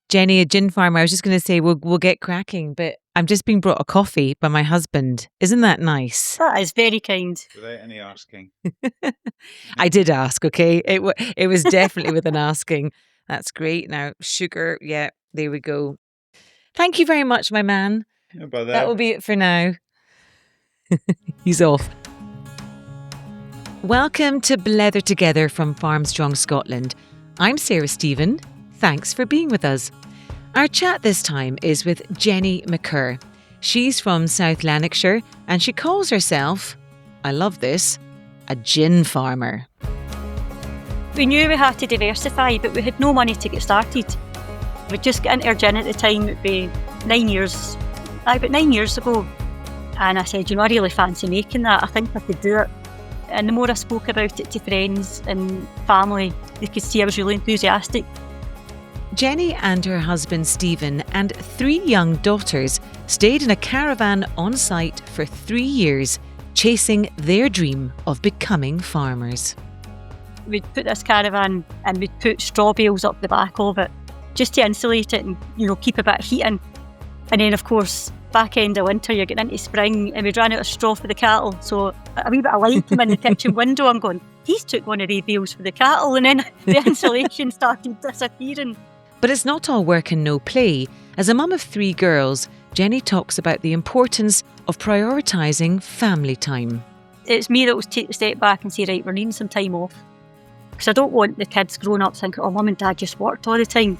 Jenny, a gin farmer. I was just going to say we'll get cracking, but I'm just being brought a coffee by my husband. Isn't that nice? That is very kind. Without any asking. I did ask, okay? It was definitely with an asking. That's great. Now, sugar, yeah, there we go. Thank you very much, my man. No bother. That will be it for now. He's off. Welcome to Blether Together from Farmstrong Scotland. I'm Sarah Stephen. Thanks for being with us. Our chat this time is with Jenny McKerr. She's from South Lanarkshire and she calls herself, I love this, a gin farmer. We knew we had to diversify, but we had no money to get started. We'd just got into our gin at the time. It'd be 9 years ago. And I said, I really fancy making that. I think I could do it. And the more I spoke about it to friends and family, they could see I was really enthusiastic. Jenny and her husband Stephen and 3 young daughters stayed in a caravan on site for 3 years, chasing their dream of becoming farmers. We'd put this caravan and we'd put straw bales up the back of it just to insulate it and, keep a bit of heat in. And then, of course, back end of winter, you're getting into spring and we'd ran out of straw for the cattle. So a wee bit of light came in the kitchen window. I'm going, he's took one of the bales for the cattle, and then the insulation started disappearing. But it's not all work and no play. As a mum of 3 girls, Jenny talks about the importance of prioritising family time. It's me that will take a step back and say, right, we're needing some time off. Because I don't want the kids growing up thinking, oh, mum and dad just worked all the time.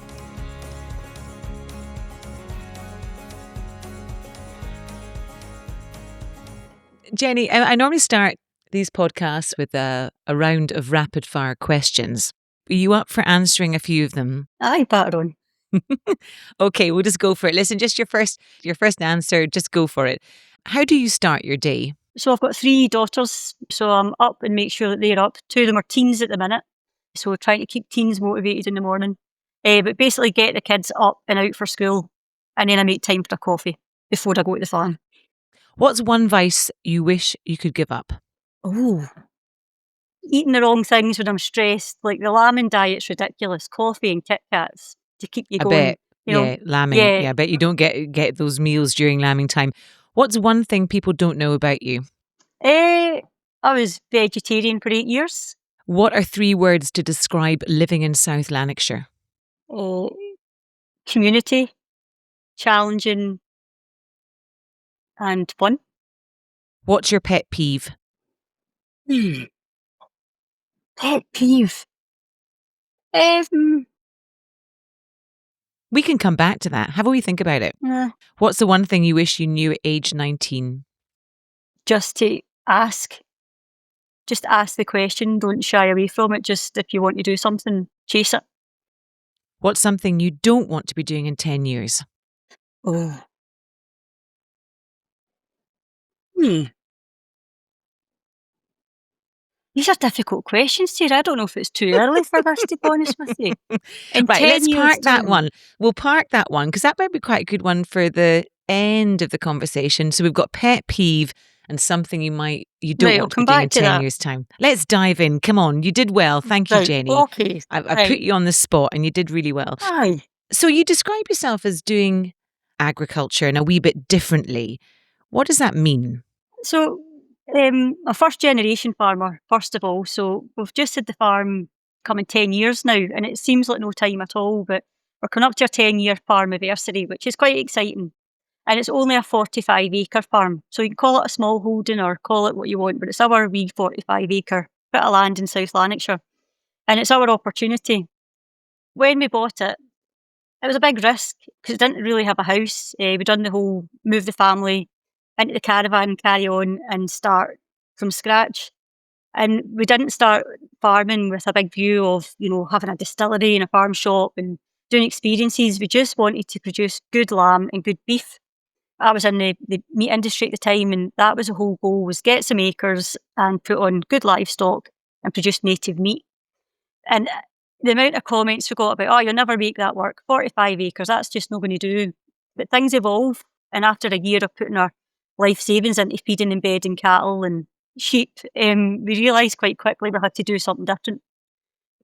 Jenny, I normally start these podcasts with a round of rapid fire questions. Are you up for answering a few of them? Aye, batter on. Okay, we'll just go for it. Listen, just your first answer, just go for it. How do you start your day? So I've got 3 daughters, so I'm up and make sure that they're up. 2 of them are teens at the minute, so trying to keep teens motivated in the morning. But basically get the kids up and out for school, and then I make time for a coffee before I go to the farm. What's one vice you wish you could give up? Oh, eating the wrong things when I'm stressed. Like the lambing diet's ridiculous. Coffee and Kit Kats to keep you going. I bet. Yeah, lambing. Yeah, I bet you don't get those meals during lambing time. What's one thing people don't know about you? I was vegetarian for 8 years. What are 3 words to describe living in South Lanarkshire? Community, challenging, and fun. What's your pet peeve? Pet peeve. We can come back to that. Have a wee think about it. What's the one thing you wish you knew at age 19? Just to ask. Just ask the question. Don't shy away from it. Just if you want to do something, chase it. What's something you don't want to be doing in 10 years? Oh. These are difficult questions, Sarah. I don't know if it's too early for this, to be honest with you. Right, let's park that one. We'll park that one because that might be quite a good one for the end of the conversation. So we've got pet peeve and something you don't want to be doing in 10 years' time. Let's dive in. Come on, you did well. Thank you, Jenny. Okay. I put you on the spot and you did really well. Aye. So you describe yourself as doing agriculture in a wee bit differently. What does that mean? So a first generation farmer, first of all. So we've just had the farm coming 10 years now, and it seems like no time at all, but we're coming up to our 10-year farm anniversary, which is quite exciting. And it's only a 45-acre farm. So you can call it a small holding or call it what you want, but it's our wee 45-acre bit of land in South Lanarkshire. And it's our opportunity. When we bought it, it was a big risk because it didn't really have a house. We'd done the whole move the family into the caravan, carry on and start from scratch. And we didn't start farming with a big view of, having a distillery and a farm shop and doing experiences. We just wanted to produce good lamb and good beef. I was in the meat industry at the time, and that was the whole goal, was get some acres and put on good livestock and produce native meat. And the amount of comments we got about, you'll never make that work, 45 acres, that's just not going to do. But things evolve, and after a year of putting our life savings into feeding and bedding cattle and sheep, we realised quite quickly we had to do something different.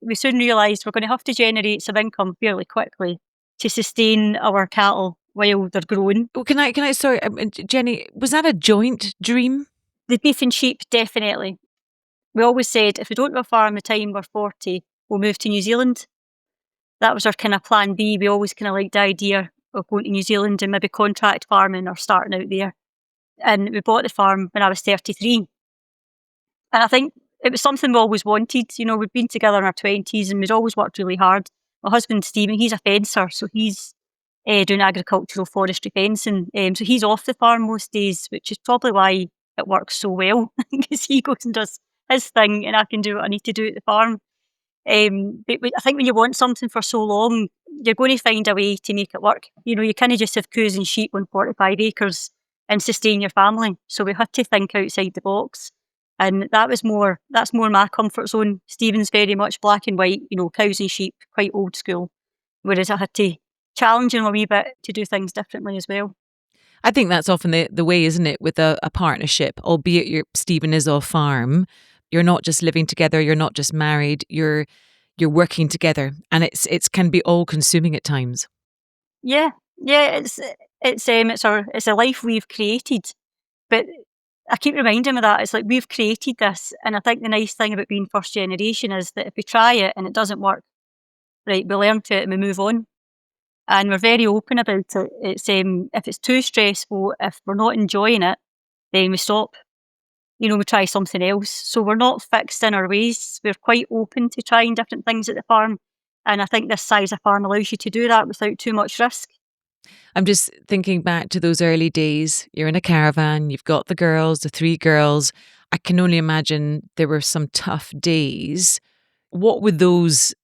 We soon realised we're going to have to generate some income fairly quickly. to sustain our cattle while they're growing. Well, sorry, Jenny, was that a joint dream? The beef and sheep, definitely. We always said, if we don't have a farm by the time we're 40, we'll move to New Zealand. That was our kind of plan B. We always kind of liked the idea of going to New Zealand and maybe contract farming or starting out there. And we bought the farm when I was 33. And I think it was something we always wanted. You know, we'd been together in our 20s and we'd always worked really hard. My husband, Stephen, he's a fencer, so he's doing agricultural forestry fencing. So he's off the farm most days, which is probably why it works so well, because he goes and does his thing and I can do what I need to do at the farm. But I think when you want something for so long, you're going to find a way to make it work. You know, you can't just have cows and sheep on 45 acres and sustain your family. So we had to think outside the box. And that's more my comfort zone. Stephen's very much black and white, you know, cows and sheep, quite old school. Whereas I had to challenge him a wee bit to do things differently as well. I think that's often the way, isn't it, with a partnership, albeit Stephen is off farm. You're not just living together, you're not just married, you're working together, and it's can be all consuming at times. Yeah, it's a life we've created. But I keep reminding him of that. It's like we've created this, and I think the nice thing about being first generation is that if we try it and it doesn't work, right, we learn to it and we move on. And we're very open about it. It's if it's too stressful, if we're not enjoying it, then we stop. You know, we try something else. So we're not fixed in our ways. We're quite open to trying different things at the farm. And I think this size of farm allows you to do that without too much risk. I'm just thinking back to those early days. You're in a caravan, you've got the 3 girls. I can only imagine there were some tough days. What were those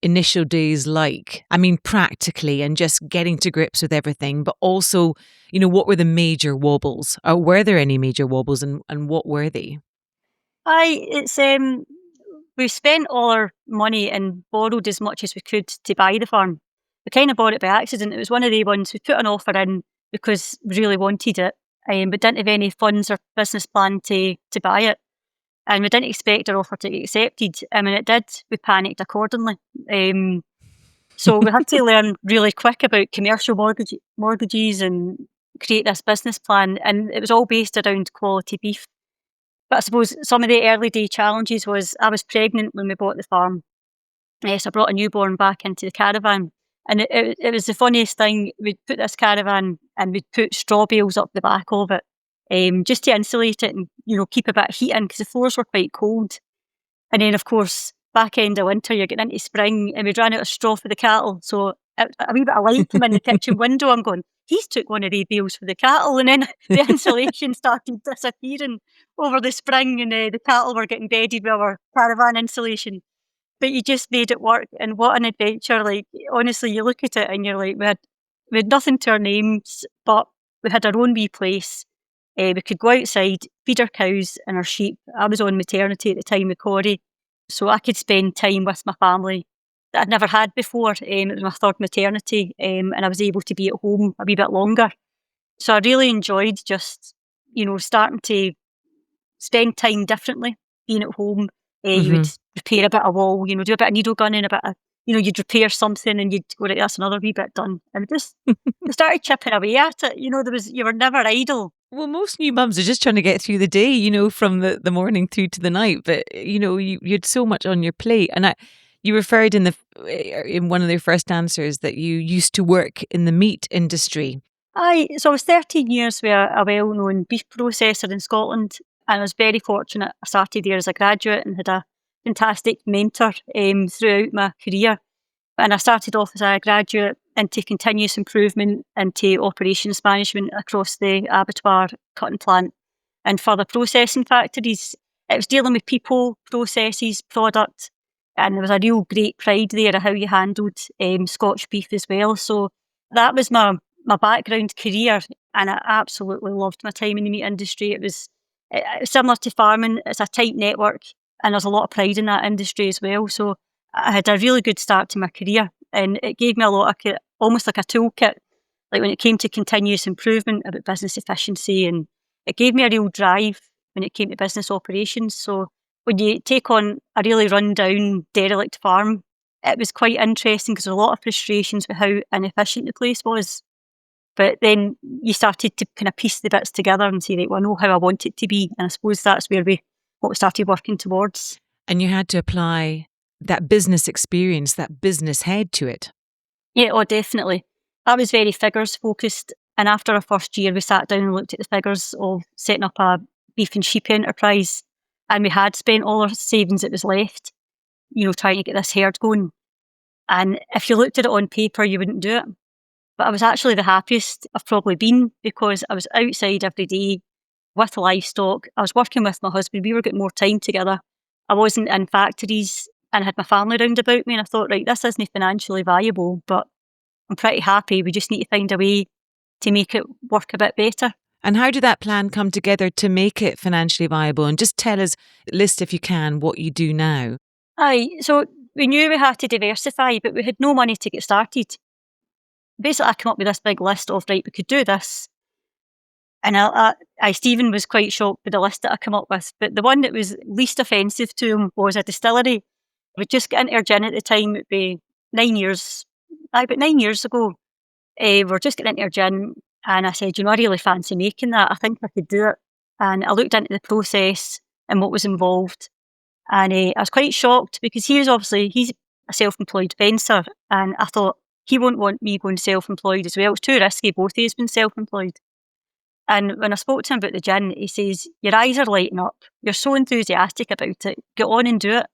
initial days like? I mean, practically and just getting to grips with everything, but also, you know, what were the major wobbles? Or were there any major wobbles, and what were they? We spent all our money and borrowed as much as we could to buy the farm. We kind of bought it by accident. It was one of the ones we put an offer in because we really wanted it, but didn't have any funds or business plan to buy it. And we didn't expect our offer to get accepted. And when it did, we panicked accordingly. So we had to learn really quick about commercial mortgages and create this business plan. And it was all based around quality beef. But I suppose some of the early day challenges was I was pregnant when we bought the farm. So I brought a newborn back into the caravan. And it was the funniest thing. We'd put this caravan and we'd put straw bales up the back of it, just to insulate it and, you know, keep a bit of heat in because the floors were quite cold. And then, of course, back end of winter, you're getting into spring and we'd ran out of straw for the cattle. So a wee bit of light came in the kitchen window. I'm going, he's took one of the bales for the cattle. And then the insulation started disappearing over the spring and the cattle were getting bedded with our caravan insulation. But you just made it work, and what an adventure. Like, honestly, you look at it and you're like, we had nothing to our names, but we had our own wee place. We could go outside, feed our cows and our sheep. I was on maternity at the time with Corey, so I could spend time with my family that I'd never had before. It was my third maternity, and I was able to be at home a wee bit longer. So I really enjoyed just, you know, starting to spend time differently, being at home. You would repair a bit of wall, you know, do a bit of needle gunning, a bit of, you know, you'd repair something and you'd go, right, that's another wee bit done. And just we started chipping away at it. You know, you were never idle. Well, most new mums are just trying to get through the day, you know, from the morning through to the night. But, you know, you had so much on your plate. And you referred in one of their first answers that you used to work in the meat industry. So I was 13 years with a well-known beef processor in Scotland. And I was very fortunate. I started there as a graduate and had a fantastic mentor throughout my career. And I started off as a graduate into continuous improvement, into operations management across the abattoir, cutting plant and further processing factories. It was dealing with people, processes, product, and there was a real great pride there of how you handled Scotch beef as well. So that was my background career, and I absolutely loved my time in the meat industry. It was similar to farming. It's a tight network and there's a lot of pride in that industry as well. So I had a really good start to my career, and it gave me a lot of, almost like a toolkit, like when it came to continuous improvement about business efficiency, and it gave me a real drive when it came to business operations. So when you take on a really run-down, derelict farm, it was quite interesting because there were a lot of frustrations with how inefficient the place was. But then you started to kind of piece the bits together and say, right, well, I know how I want it to be. And I suppose that's where we started working towards. And you had to apply that business experience, that business head to it. Yeah, oh, definitely. I was very figures focused. And after our first year, we sat down and looked at the figures of setting up a beef and sheep enterprise. And we had spent all our savings that was left, trying to get this herd going. And if you looked at it on paper, you wouldn't do it. But I was actually the happiest I've probably been because I was outside every day with livestock. I was working with my husband. We were getting more time together. I wasn't in factories and I had my family round about me. And I thought, right, this isn't financially viable, but I'm pretty happy. We just need to find a way to make it work a bit better. And how did that plan come together to make it financially viable? And just tell us, list if you can, what you do now. Aye, so we knew we had to diversify, but we had no money to get started. Basically, I came up with this big list of, right, we could do this. And Stephen was quite shocked with the list that I come up with. But the one that was least offensive to him was a distillery. We'd just got into our gin at the time. It'd be 9 years, about 9 years ago. We're just getting into our gin. And I said, I really fancy making that. I think I could do it. And I looked into the process and what was involved. And I was quite shocked because he's a self-employed fencer. And I thought, he won't want me going self-employed as well. It's too risky. Both of us been self-employed. And when I spoke to him about the gin, he says, your eyes are lighting up. You're so enthusiastic about it. Get on and do it.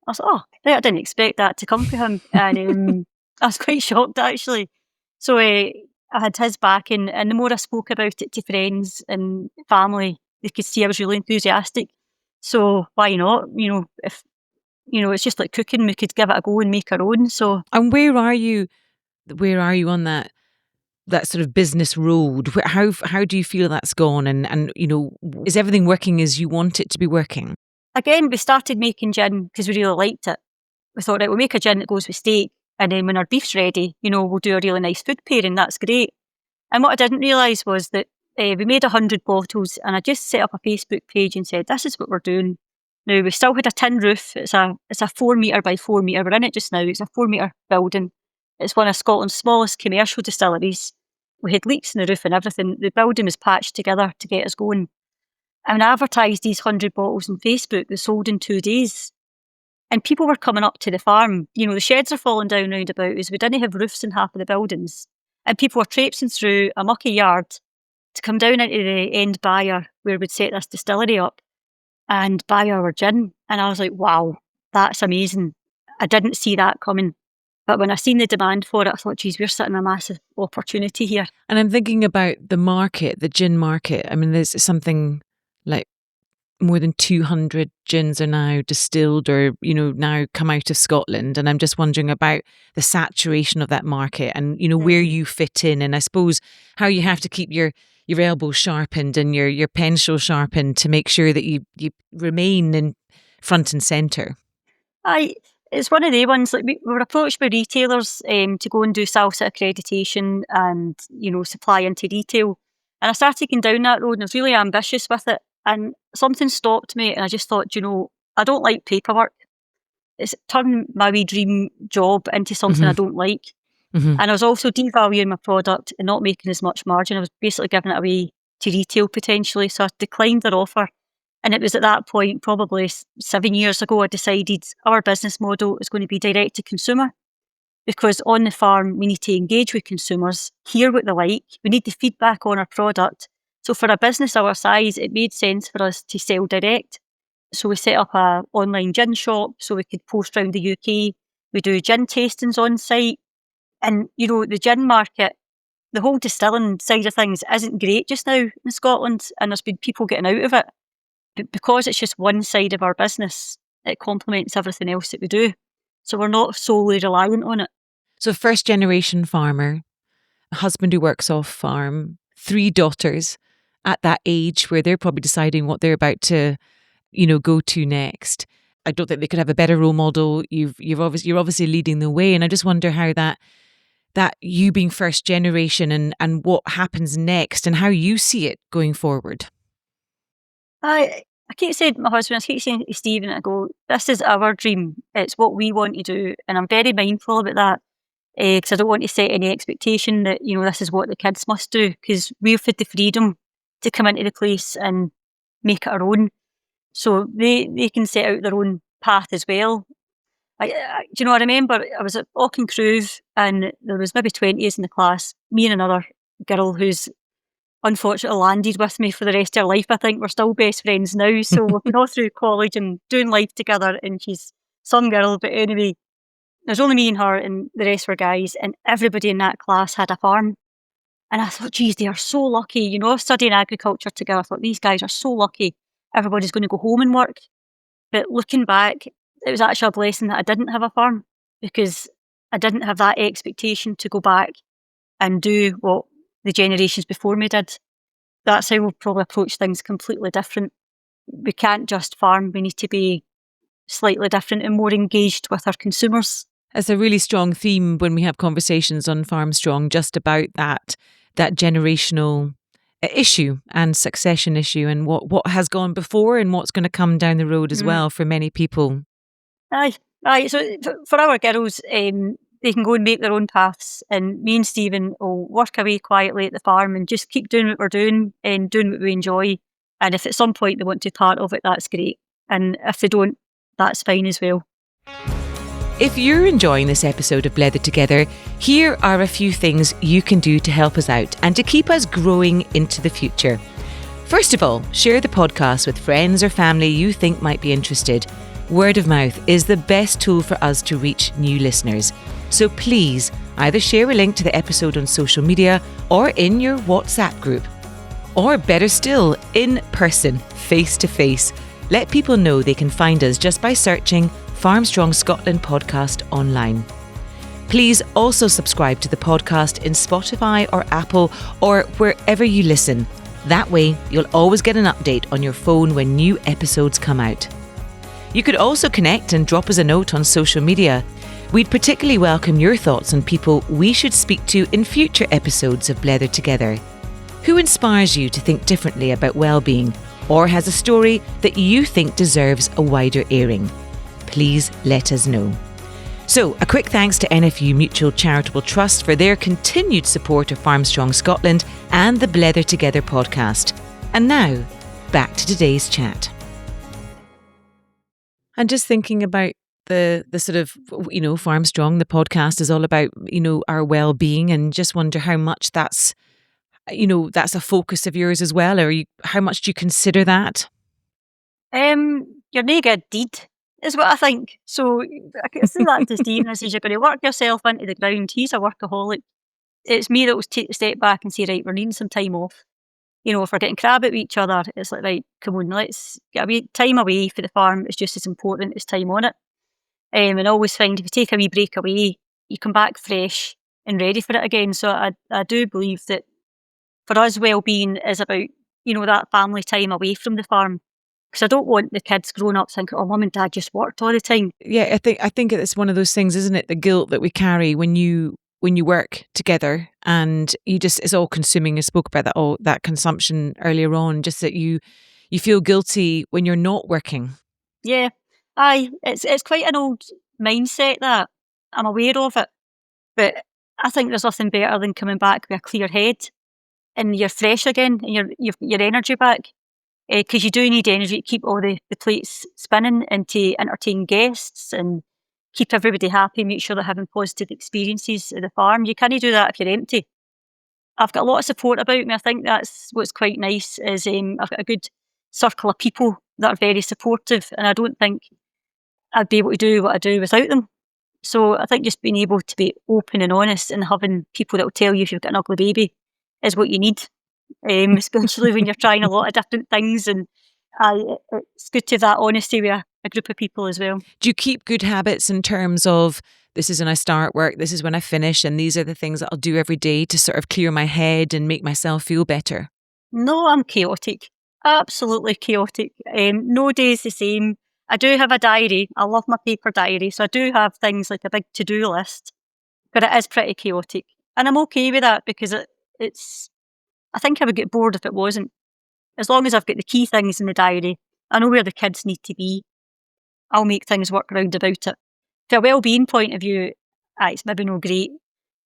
I was like, oh, I didn't expect that to come from him. And I was quite shocked, actually. So I had his backing. And the more I spoke about it to friends and family, they could see I was really enthusiastic. So why not? If it's just like cooking, we could give it a go and make our own. So, and where are you on that sort of business road? How do you feel that's gone? And is everything working as you want it to be working? Again, we started making gin because we really liked it. We thought, right, we'll make a gin that goes with steak, and then when our beef's ready, we'll do a really nice food pairing. That's great. And what I didn't realise was that we made 100 bottles, and I just set up a Facebook page and said, this is what we're doing. Now, we still had a tin roof. It's a 4 metre by 4 metre. We're in it just now. It's a 4 metre building. It's one of Scotland's smallest commercial distilleries. We had leaks in the roof and everything. The building was patched together to get us going. And I advertised these 100 bottles on Facebook. They sold in 2 days. And people were coming up to the farm. The sheds are falling down round about us. We didn't have roofs in half of the buildings. And people were traipsing through a mucky yard to come down into the end buyer where we'd set this distillery up and buy our gin. And I was like, wow, that's amazing. I didn't see that coming. But when I seen the demand for it, I thought, geez, we're sitting in a massive opportunity here. And I'm thinking about the market, the gin market. I mean, there's something like more than 200 gins are now distilled or, now come out of Scotland. And I'm just wondering about the saturation of that market and, where you fit in. And I suppose how you have to keep your elbows sharpened and your pencil sharpened to make sure that you remain in front and centre. It's one of the ones, like we were approached by retailers to go and do SALSA accreditation and, supply into retail. And I started going down that road and I was really ambitious with it. And something stopped me and I just thought, I don't like paperwork. It's turned my wee dream job into something I don't like. Mm-hmm. And I was also devaluing my product and not making as much margin. I was basically giving it away to retail potentially. So I declined their offer. And it was at that point, probably 7 years ago, I decided our business model is going to be direct to consumer. Because on the farm, we need to engage with consumers, hear what they like. We need the feedback on our product. So for a business our size, it made sense for us to sell direct. So we set up an online gin shop so we could post around the UK. We do gin tastings on site. And, the gin market, the whole distilling side of things isn't great just now in Scotland. And there's been people getting out of it. But because it's just one side of our business, it complements everything else that we do. So we're not solely reliant on it. So first generation farmer, a husband who works off farm, 3 daughters at that age where they're probably deciding what they're about to, go to next. I don't think they could have a better role model. You're obviously leading the way. And I just wonder how that you being first generation and what happens next and how you see it going forward. I keep saying to my husband, I keep saying to Stephen, I go, this is our dream. It's what we want to do. And I'm very mindful about that because I don't want to set any expectation that, this is what the kids must do, because we've had the freedom to come into the place and make it our own. So they can set out their own path as well. I remember I was at Auchincruive and there was maybe 20 in the class, me and another girl who's unfortunately landed with me for the rest of her life. I think we're still best friends now. So we've been all through college and doing life together, and she's some girl. But anyway, there's only me and her and the rest were guys, and everybody in that class had a farm. And I thought, geez, they are so lucky, studying agriculture together. I thought, these guys are so lucky. Everybody's going to go home and work. But looking back, it was actually a blessing that I didn't have a farm, because I didn't have that expectation to go back and do what the generations before me did. That's how we'll probably approach things completely different. We can't just farm, we need to be slightly different and more engaged with our consumers. It's a really strong theme when we have conversations on Farmstrong just about that generational issue and succession issue, and what has gone before and what's going to come down the road as well for many people. Aye. So for our girls, they can go and make their own paths, and me and Stephen will work away quietly at the farm and just keep doing what we're doing and doing what we enjoy. And if at some point they want to be part of it, that's great. And if they don't, that's fine as well. If you're enjoying this episode of Blether Together, here are a few things you can do to help us out and to keep us growing into the future. First of all, share the podcast with friends or family you think might be interested. Word of mouth is the best tool for us to reach new listeners. So please either share a link to the episode on social media or in your WhatsApp group. Or better still, in person, face to face. Let people know they can find us just by searching Farmstrong Scotland podcast online. Please also subscribe to the podcast in Spotify or Apple or wherever you listen. That way, you'll always get an update on your phone when new episodes come out. You could also connect and drop us a note on social media. We'd particularly welcome your thoughts on people we should speak to in future episodes of Blether Together. Who inspires you to think differently about well-being, or has a story that you think deserves a wider airing? Please let us know. So, a quick thanks to NFU Mutual Charitable Trust for their continued support of Farmstrong Scotland and the Blether Together podcast. And now, back to today's chat. And just thinking about the sort of, Farmstrong, the podcast is all about, our well-being, and just wonder how much that's a focus of yours as well, or how much do you consider that? You're no good deed, is what I think. So I can say that to Stephen. I says, you're going to work yourself into the ground. He's a workaholic. It's me that will take a step back and say, right, we're needing some time off. If we're getting crab at each other, it's like, right, come on, let's get a wee time away for the farm. It's just as important as time on it. And I always find if you take a wee break away, you come back fresh and ready for it again. So I do believe that for us, well-being is about, that family time away from the farm. Because I don't want the kids growing up thinking, oh, mum and dad just worked all the time. Yeah, I think it's one of those things, isn't it? The guilt that we carry when you work together, and it's all consuming. I spoke about that consumption earlier on, just that you feel guilty when you're not working. Yeah. Aye, it's quite an old mindset that I'm aware of it. But I think there's nothing better than coming back with a clear head and you're fresh again and your energy back. Because you do need energy to keep all the plates spinning and to entertain guests and keep everybody happy, make sure they're having positive experiences at the farm. You can't do that if you're empty. I've got a lot of support about me. I think that's what's quite nice is I've got a good circle of people that are very supportive, and I don't think I'd be able to do what I do without them. So I think just being able to be open and honest and having people that will tell you if you've got an ugly baby is what you need. Especially when you're trying a lot of different things, and it's good to have that honesty with a group of people as well. Do you keep good habits in terms of, this is when I start work, this is when I finish, and these are the things that I'll do every day to sort of clear my head and make myself feel better? No, I'm chaotic. Absolutely chaotic. No day is the same. I do have a diary. I love my paper diary. So I do have things like a big to-do list, but it is pretty chaotic. And I'm okay with that because it's I think I would get bored if it wasn't. As long as I've got the key things in the diary, I know where the kids need to be. I'll make things work round about it. From a wellbeing point of view, it's maybe no great,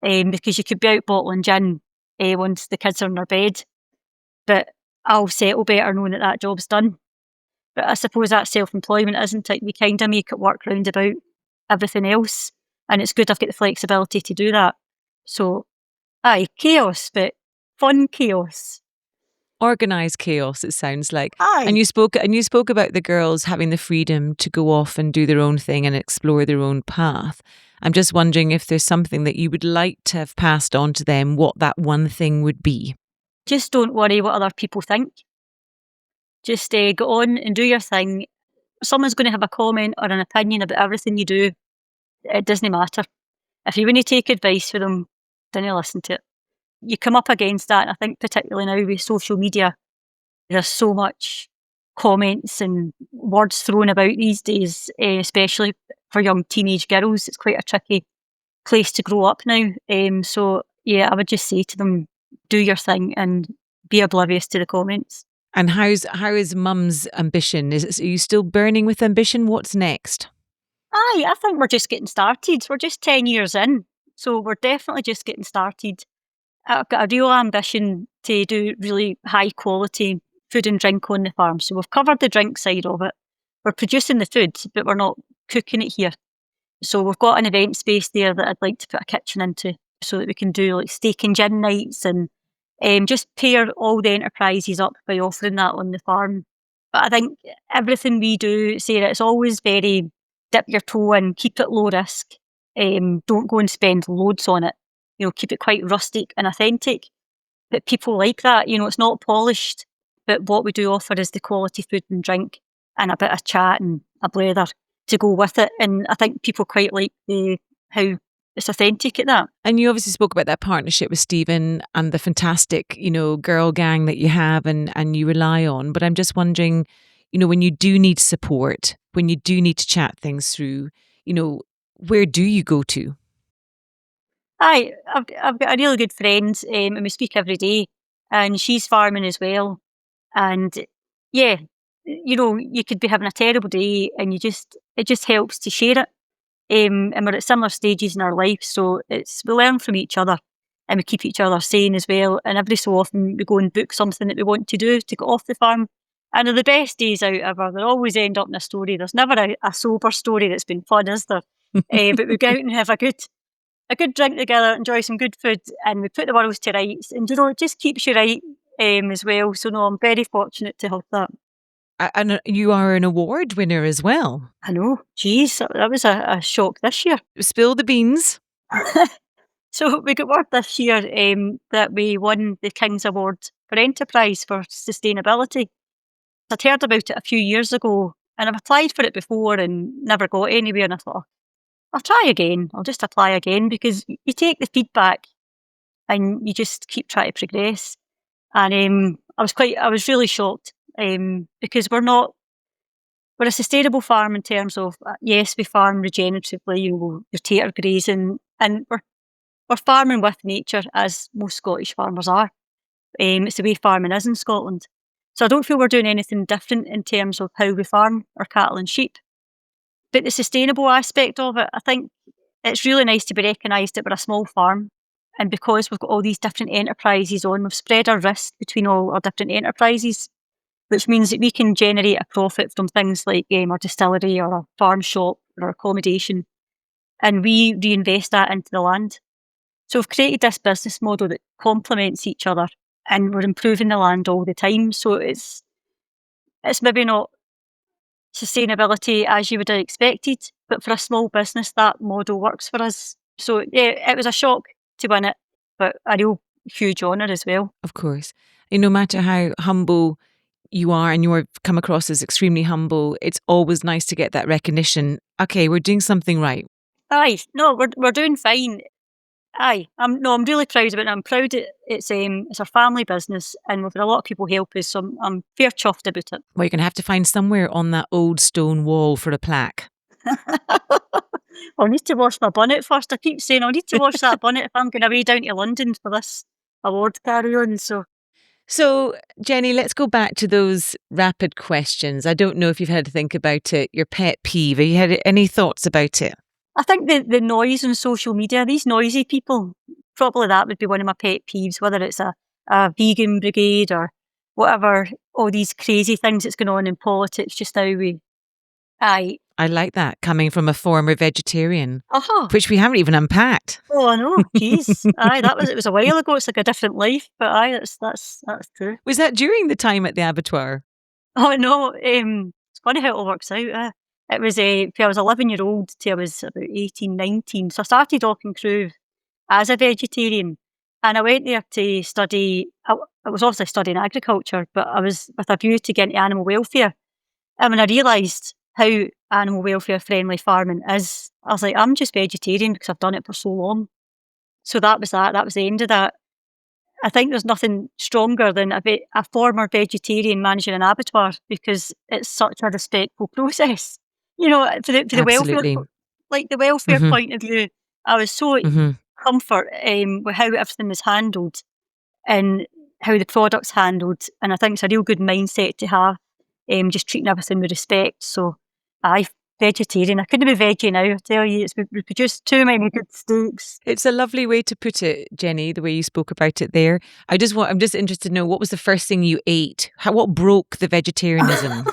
because you could be out bottling gin once the kids are in their bed, but I'll settle better knowing that job's done. But I suppose that's self-employment, isn't it? We kind of make it work round about everything else, and it's good I've got the flexibility to do that. So, chaos, but fun chaos. Organised chaos, it sounds like. Aye. And you spoke about the girls having the freedom to go off and do their own thing and explore their own path. I'm just wondering if there's something that you would like to have passed on to them, what that one thing would be. Just don't worry what other people think. Just go on and do your thing. Someone's going to have a comment or an opinion about everything you do. It doesn't matter. If you want to take advice from them, then you listen to it. You come up against that, and I think particularly now with social media, there's so much comments and words thrown about these days, especially for young teenage girls. It's quite a tricky place to grow up now. So, yeah, I would just say to them, do your thing and be oblivious to the comments. And how is Mum's ambition? Are you still burning with ambition? What's next? I think we're just getting started. We're just 10 years in, so we're definitely just getting started. I've got a real ambition to do really high quality food and drink on the farm. So we've covered the drink side of it. We're producing the food, but we're not cooking it here. So we've got an event space there that I'd like to put a kitchen into so that we can do like steak and gin nights and just pair all the enterprises up by offering that on the farm. But I think everything we do, Sarah, it's always very dip your toe in, keep it low risk. Don't go and spend loads on it. Keep it quite rustic and authentic. But people like that. It's not polished, but what we do offer is the quality food and drink and a bit of chat and a blether to go with it. And I think people quite like how it's authentic at that. And you obviously spoke about that partnership with Stephen and the fantastic, girl gang that you have and you rely on. But I'm just wondering, when you do need support, when you do need to chat things through, where do you go to? I've got a really good friend, and we speak every day, and she's farming as well. And yeah, you could be having a terrible day, and it just helps to share it. And we're at similar stages in our life, so we learn from each other, and we keep each other sane as well. And every so often we go and book something that we want to do to get off the farm. And they're the best days out ever. They always end up in a story. There's never a sober story that's been fun, is there? But we go out and have a good drink together, enjoy some good food, and we put the world to rights. And it just keeps you right as well. So no, I'm very fortunate to have that. And you are an award winner as well. I know. Geez, that was a shock this year. Spill the beans. So we got word this year that we won the King's Award for Enterprise for Sustainability. I'd heard about it a few years ago, and I've applied for it before and never got anywhere. And I thought, I'll try again. I'll just apply again, because you take the feedback and you just keep trying to progress. And I was really shocked because we're a sustainable farm in terms of, yes, we farm regeneratively, your tater grazing, and we're farming with nature, as most Scottish farmers are. It's the way farming is in Scotland. So I don't feel we're doing anything different in terms of how we farm our cattle and sheep. But the sustainable aspect of it, I think it's really nice to be recognised that we're a small farm. And because we've got all these different enterprises on, we've spread our risk between all our different enterprises, which means that we can generate a profit from things like our distillery or our farm shop or our accommodation. And we reinvest that into the land. So we've created this business model that complements each other, and we're improving the land all the time. So it's maybe not sustainability as you would have expected, but for a small business, that model works for us. So yeah, it was a shock to win it, but a real huge honour as well. Of course. And no matter how humble you are, and you've come across as extremely humble, it's always nice to get that recognition. Okay, we're doing something right. Aye, no, we're doing fine. Aye, I'm really proud of it. I'm proud it's our family business, and we've had a lot of people help us, so I'm fair chuffed about it. Well, you're going to have to find somewhere on that old stone wall for a plaque. I'll need to wash my bonnet first. I keep saying I'll need to wash that bonnet if I'm going away down to London for this award carry on. So So, Jenny, let's go back to those rapid questions. I don't know if you've had to think about it, your pet peeve. Have you had any thoughts about it? I think the noise on social media, these noisy people, probably that would be one of my pet peeves, whether it's a vegan brigade or whatever, all these crazy things that's going on in politics just now. I like that, coming from a former vegetarian, Uh-huh. which we haven't even unpacked. Oh, I know. Jeez. It was a while ago. It's like a different life, but that's true. Was that during the time at the abattoir? Oh no. It's funny how it all works out. It was I was 11-year-old till I was about 18, 19. So I started Auchencrew as a vegetarian, and I went there to study. I was obviously studying agriculture, but I was with a view to get into animal welfare. And when I realised how animal welfare friendly farming is, I was like, I'm just vegetarian because I've done it for so long. So that was that. That was the end of that. I think there's nothing stronger than a former vegetarian managing an abattoir, because it's such a respectful process. You know, for the welfare, Absolutely. like the welfare Mhm. point of view, I was so Mhm. comfort with how everything was handled and how the product's handled. And I think it's a real good mindset to have, just treating everything with respect. So, vegetarian. I couldn't be veggie now, I tell you. We produced too many good steaks. It's a lovely way to put it, Jenny, the way you spoke about it there. I'm just interested to know, what was the first thing you ate? What broke the vegetarianism?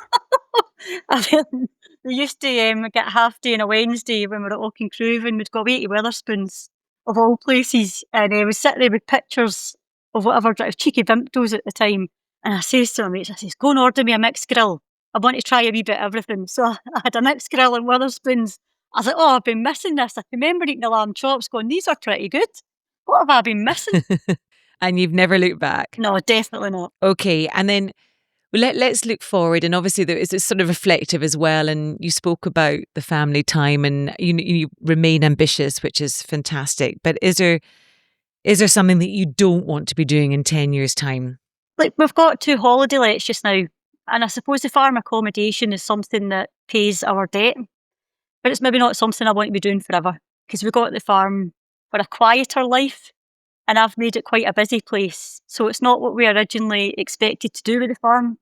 We used to get half day on a Wednesday when we were at Auchencrew, and we'd go away to Wetherspoons, of all places, and we'd sit there with pictures of whatever, it was cheeky Vimptos at the time. And I says to my mates, I says, go and order me a mixed grill. I want to try a wee bit of everything. So I had a mixed grill in Wetherspoons. I was like, oh, I've been missing this. I remember eating the lamb chops going, these are pretty good. What have I been missing? And you've never looked back? No, definitely not. Okay, and then let's look forward. And obviously it's sort of reflective as well. And you spoke about the family time, and you remain ambitious, which is fantastic. But is there something that you don't want to be doing in 10 years' time? Like, we've got 2 holiday lets just now, and I suppose the farm accommodation is something that pays our debt, but it's maybe not something I want to be doing forever, because we got the farm for a quieter life, and I've made it quite a busy place. So it's not what we originally expected to do with the farm,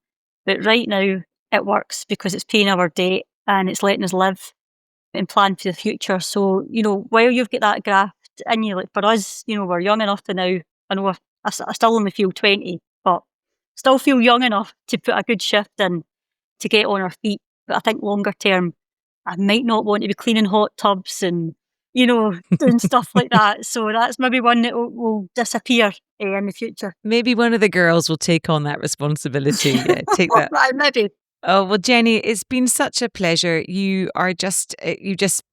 but right now it works because it's paying our debt and it's letting us live and plan for the future. So, while you've got that graft in you, like for us, we're young enough to now, I know I still only feel 20, but still feel young enough to put a good shift in to get on our feet. But I think longer term, I might not want to be cleaning hot tubs and, doing stuff like that. So that's maybe one that will disappear in the future. Maybe one of the girls will take on that responsibility. Yeah, take that. Maybe. Oh, well, Jenny, it's been such a pleasure. You just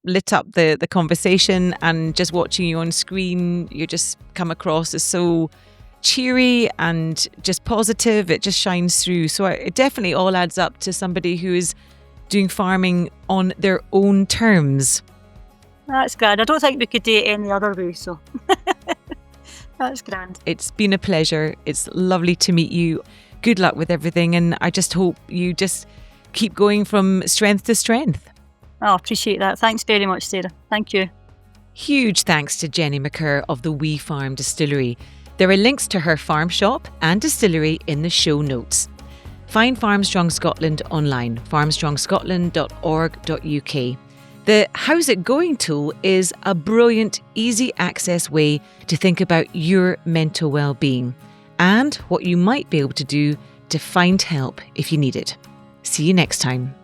lit up the conversation, and just watching you on screen, you just come across as so cheery and just positive. It just shines through. So it definitely all adds up to somebody who is doing farming on their own terms. That's grand. I don't think we could do it any other way, so that's grand. It's been a pleasure. It's lovely to meet you. Good luck with everything, and I just hope you just keep going from strength to strength. I appreciate that. Thanks very much, Sarah. Thank you. Huge thanks to Jenny McKerr of the Wee Farm Distillery. There are links to her farm shop and distillery in the show notes. Find Farmstrong Scotland online, farmstrongscotland.org.uk. The How's It Going tool is a brilliant, easy access way to think about your mental well-being and what you might be able to do to find help if you need it. See you next time.